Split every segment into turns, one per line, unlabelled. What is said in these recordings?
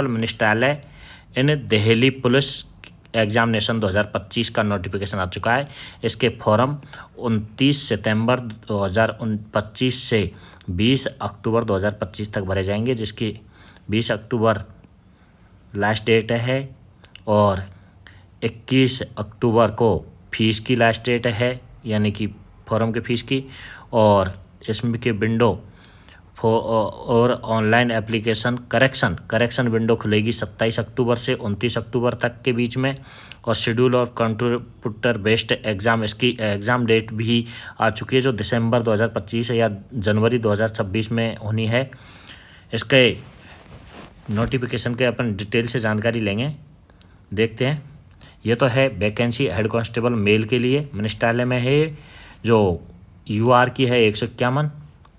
मिनिस्ट्रियालय इन Delhi police examination 2025 का notification आ चुका है। इसके फॉर्म 29 सितंबर 2025 से 20 अक्टूबर 2025 तक भरे जाएंगे, जिसकी 20 अक्टूबर लास्ट डेट है और 21 अक्टूबर को फीस की लास्ट डेट है, यानी कि फॉर्म के फीस की। और इसमें के विंडो और ऑनलाइन एप्लीकेशन करेक्शन विंडो खुलेगी 27 अक्टूबर से 29 अक्टूबर तक के बीच में। और शेड्यूल और कंप्यूटर बेस्ड एग्ज़ाम, इसकी एग्ज़ाम डेट भी आ चुकी है, जो दिसंबर 2025 या जनवरी 2026 में होनी है। इसके नोटिफिकेशन के अपन डिटेल से जानकारी लेंगे, देखते हैं। ये तो है वैकेंसी हेड कांस्टेबल मेल के लिए मिनिस्ट्रियालय में है, जो यूआर की है 151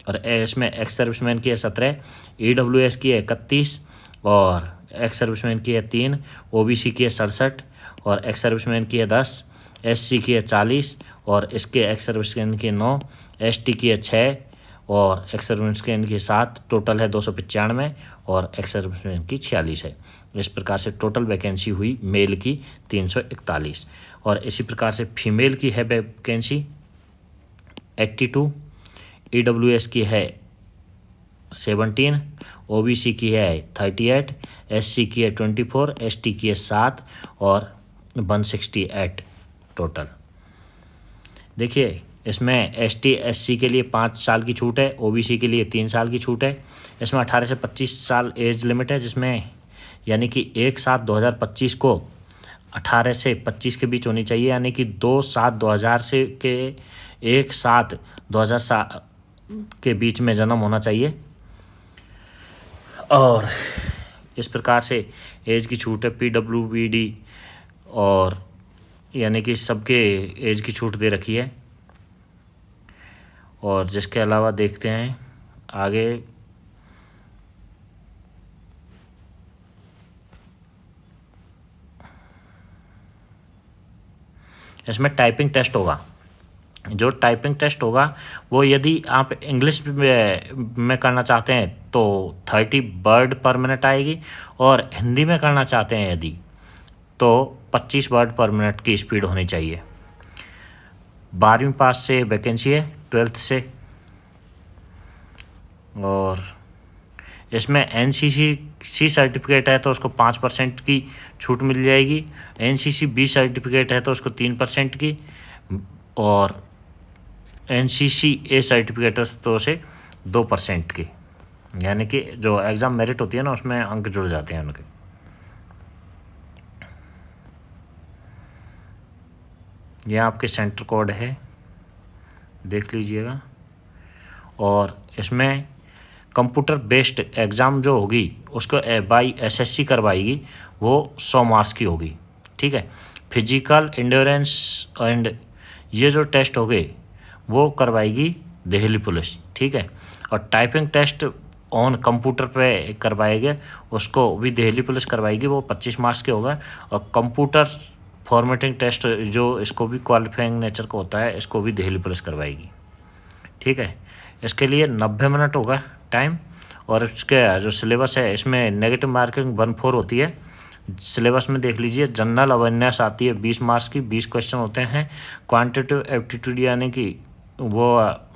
और इसमें एक्स सर्विसमैन की है 17, ईडब्ल्यूएस की है 31 और एक्स सर्विसमैन की है 3, ओबीसी की है 67 और एक्स सर्विसमैन की है 10, एससी की है 40 और इसके एक्स सर्विसमैन की 9, एसटी की है 6 और एक्स सर्विसमैन की 7। टोटल है 295 और एक्स सर्विसमैन की 46 है। इस प्रकार से टोटल वैकेंसी हुई मेल की 341 और इसी प्रकार से फीमेल की है वैकेंसी 82, ईडब्ल्यूएस की है 17, ओबीसी की है 38, एससी की है 24, एसटी की है 7 और 168 टोटल। देखिए इसमें एसटी एससी के लिए 5 साल की छूट है, ओबीसी के लिए 3 साल की छूट है। इसमें 18 से 25 साल एज लिमिट है, जिसमें यानी कि 1/7/2025 को 18 से 25 के बीच होनी चाहिए, यानी कि 2/7/2000 से के 1/7/2000 के बीच में जन्म होना चाहिए। और इस प्रकार से एज की छूट है पीडब्ल्यूबीडी और यानी कि सबके एज की छूट दे रखी है। और जिसके अलावा देखते हैं आगे, इसमें टाइपिंग टेस्ट होगा। जो टाइपिंग टेस्ट होगा वो यदि आप इंग्लिश में करना चाहते हैं तो 30 वर्ड पर मिनट आएगी और हिंदी में करना चाहते हैं यदि तो 25 वर्ड पर मिनट की स्पीड होनी चाहिए। 12वीं पास से वैकेंसी है, 12th से। और इसमें एनसीसी सर्टिफिकेट है तो उसको 5% की छूट मिल जाएगी, एनसीसी बी सर्टिफिकेट है तो उसको 3% की और एनसीसी ए सर्टिफिकेट है तो उसे 2% की, यानी कि जो एग्ज़ाम मेरिट होती है ना उसमें अंक जुड़ जाते हैं उनके। यह आपके सेंटर कोड है, देख लीजिएगा। और इसमें कंप्यूटर बेस्ड एग्ज़ाम जो होगी उसको बाई एसएससी करवाएगी, वो 100 मार्क्स की होगी, ठीक है। फिजिकल एंड्योरेंस एंड ये जो टेस्ट हो गए वो करवाएगी दिल्ली पुलिस, ठीक है। और टाइपिंग टेस्ट ऑन कंप्यूटर पे करवाएंगे, उसको भी दिल्ली पुलिस करवाएगी, वो 25 मार्क्स के होगा। और कंप्यूटर फॉर्मेटिंग टेस्ट जो इसको भी क्वालिफाइंग नेचर का होता है, इसको भी दिल्ली पुलिस करवाएगी, ठीक है। इसके लिए 90 मिनट होगा टाइम। और इसके जो सिलेबस है इसमें नेगेटिव मार्किंग 1/4 होती है। सिलेबस में देख लीजिए, जनरल अवेयरनेस आती है 20 मार्क्स की, 20 क्वेश्चन होते हैं। क्वांटिटेटिव एप्टीट्यूड यानी कि वो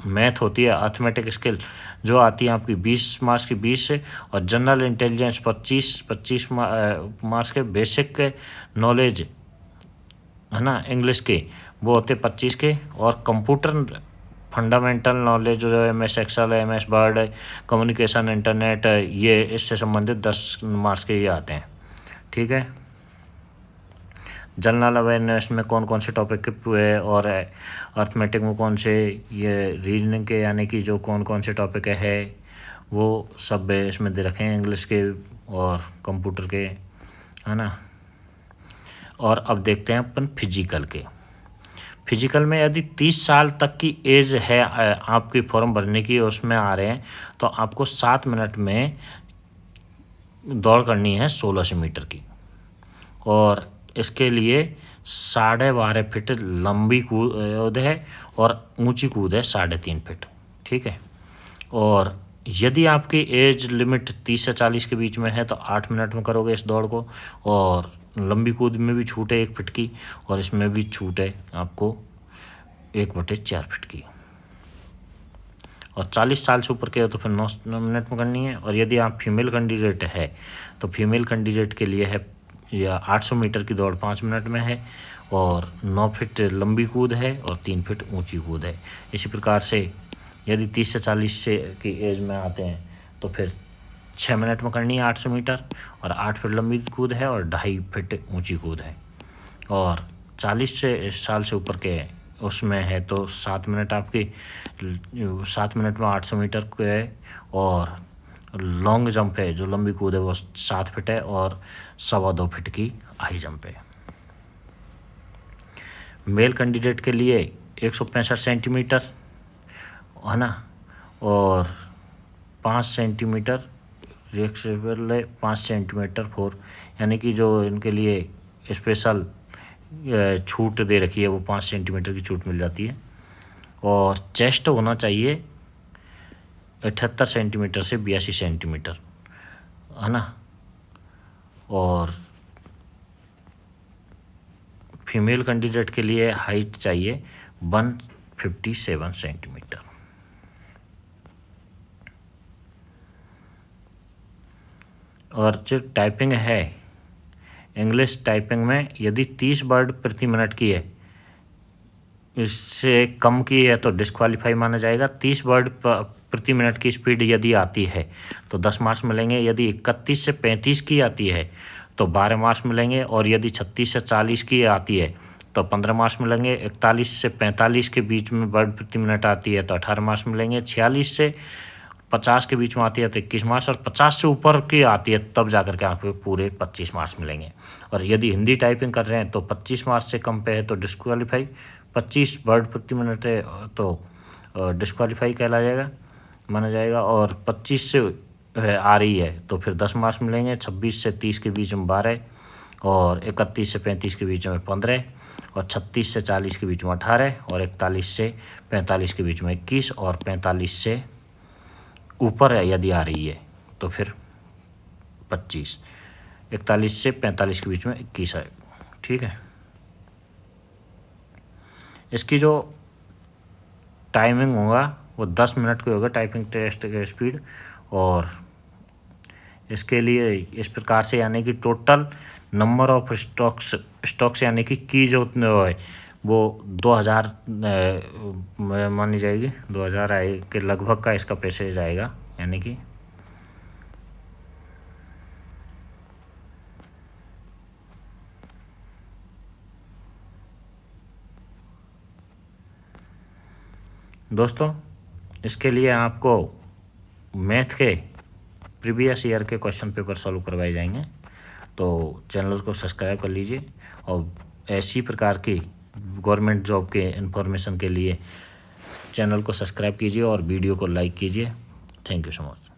मैथ होती है, अर्थमेटिक स्किल जो आती है आपकी 20 मार्क्स की 20 से। और जनरल इंटेलिजेंस 25 मार्क्स के। बेसिक नॉलेज है ना इंग्लिश के, वो होते 25 के। और कंप्यूटर फंडामेंटल नॉलेज जो है MS एक्सेल है, MS वर्ड है, कम्युनिकेशन इंटरनेट है, ये इससे संबंधित 10 मार्क्स के ये आते हैं, ठीक है। जनरल अवेयरनेस में कौन कौन से टॉपिक के और अर्थमेटिक में कौन से, ये रीजनिंग के यानी कि जो कौन कौन से टॉपिक है वो सब इसमें दे रखे हैं, इंग्लिश के और कंप्यूटर के, है ना। और अब देखते हैं अपन फिजिकल के। फिजिकल में यदि 30 साल तक की एज है आपकी फॉर्म भरने की, उसमें आ रहे हैं तो आपको 7 मिनट में दौड़ करनी है 1600 मीटर की। और इसके लिए 12.5 फीट लंबी कूद है और ऊंची कूद है 3.5 फीट, ठीक है। और यदि आपकी एज लिमिट 30 से 40 के बीच में है तो 8 मिनट में करोगे इस दौड़ को। और लंबी कूद में भी छूट है 1 फीट की, और इसमें भी छूट है आपको 1/4 फीट की। और 40 साल से ऊपर के हो तो फिर 9 मिनट में करनी है। और यदि आप फीमेल कैंडिडेट है तो फीमेल कैंडिडेट के लिए है या 800 मीटर की दौड़ 5 मिनट में है, और 9 फीट लंबी कूद है और 3 फीट ऊंची कूद है। इसी प्रकार से यदि 30 से 40 से की एज में आते हैं तो फिर 6 मिनट में करनी है 800 मीटर, और 8 फीट लंबी कूद है और 2.5 फीट ऊंची कूद है। और 40 साल से ऊपर के उसमें है तो 7 मिनट आपकी 7 मिनट में 800 मीटर को है। और लॉन्ग जंप है जो लंबी कूद है वो 7 फीट है, और 2.25 फीट की हाई जंप है। मेल कैंडिडेट के लिए 165 सेंटीमीटर है ना, और 5 सेंटीमीटर रिएक्सेबल है, 5 सेंटीमीटर फोर, यानी कि जो इनके लिए स्पेशल छूट दे रखी है वो 5 सेंटीमीटर की छूट मिल जाती है। और चेस्ट होना चाहिए 78 सेंटीमीटर से 82 सेंटीमीटर है ना। और फीमेल कैंडिडेट के लिए हाइट चाहिए 157 सेंटीमीटर। और जो टाइपिंग है इंग्लिश टाइपिंग में यदि 30 वर्ड प्रति मिनट की है, इससे कम की है तो डिस्क्वालीफाई माना जाएगा। 30 वर्ड प्रति मिनट की स्पीड यदि आती है तो 10 मार्क्स मिलेंगे। यदि 31 से 35 की आती है तो 12 मार्क्स मिलेंगे। और यदि 36 से 40 की आती है तो 15 मार्क्स मिलेंगे। 41 से 45 के बीच में वर्ड प्रति मिनट आती है तो 18 मार्क्स मिलेंगे। 46 से 50 के बीच में आती है तो 21 मार्क्स, और 50 से ऊपर की आती है तब जाकर के आपको पूरे 25 मार्क्स मिलेंगे। और यदि हिंदी टाइपिंग कर रहे हैं तो 25 मार्क्स से कम पे है तो डिस्क्वालीफाई, 25 वर्ड प्रति मिनट है तो डिस्क्वालीफाई कहला जाएगा माना जाएगा। और 25 से आ रही है तो फिर 10 मार्क्स मिलेंगे। 26 से 30 के बीच में 12, और 31 से 35 के बीच में 15, और 36 से 40 के बीच में 18, और 41 से 45 के बीच में 21, और 45 से ऊपर है यदि आ रही है तो फिर 25। 41 से 45 के बीच में 21 है। ठीक है, इसकी जो टाइमिंग होगा वो 10 मिनट की होगा टाइपिंग टेस्ट की स्पीड। और इसके लिए इस प्रकार से यानी कि टोटल नंबर ऑफ स्टॉक्स यानी कि की जो है वो 2000 मानी जाएगी। 2000 आए के लगभग का इसका पैसेज आएगा। यानी कि दोस्तों इसके लिए आपको मैथ के प्रीवियस ईयर के क्वेश्चन पेपर सॉल्व करवाए जाएंगे, तो चैनल को सब्सक्राइब कर लीजिए। और ऐसी प्रकार की गवर्नमेंट जॉब के इन्फॉर्मेशन के लिए चैनल को सब्सक्राइब कीजिए और वीडियो को लाइक कीजिए। Thank you so much.